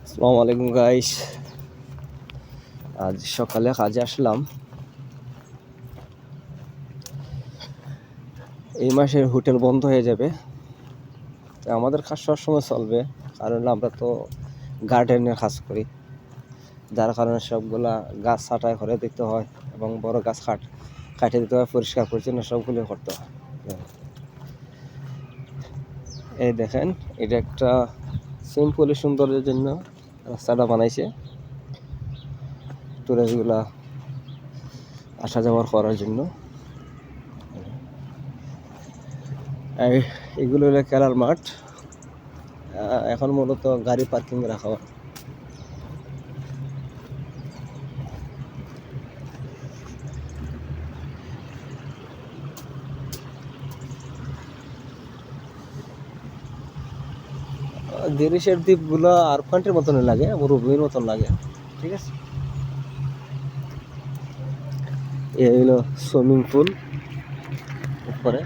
আসসালামু আলাইকুম গাইস। আজ সকালে কাজে আসলাম। এই মাসের হোটেল বন্ধ হয়ে যাবে, তো আমাদের কাজ সবসময় চলবে, কারণ আমরা তো গার্ডেনের কাজ করি, যার কারণে সবগুলা গাছ ছাঁটাই করে দিতে হয় এবং বড় গাছ কাটে দিতে হয়, পরিষ্কার পরিচ্ছন্ন সবগুলো করতে হয়। এই দেখেন, এটা একটা সিম্পলি সৌন্দর্যের জন্য রাস্তাটা বানাইছে, টুরিস্টগুলা আসা যাওয়ার করার জন্য। এগুলো হলো খেলার মাঠ। এখন মূলত গাড়ি পার্কিং রাখা হয়। দেরিশের দ্বীপগুলো আর কান্ট্রির মতনই লাগে, মরুভূমির মতন লাগে। ঠিক আছে, এই হলো সুইমিং পুল উপরে।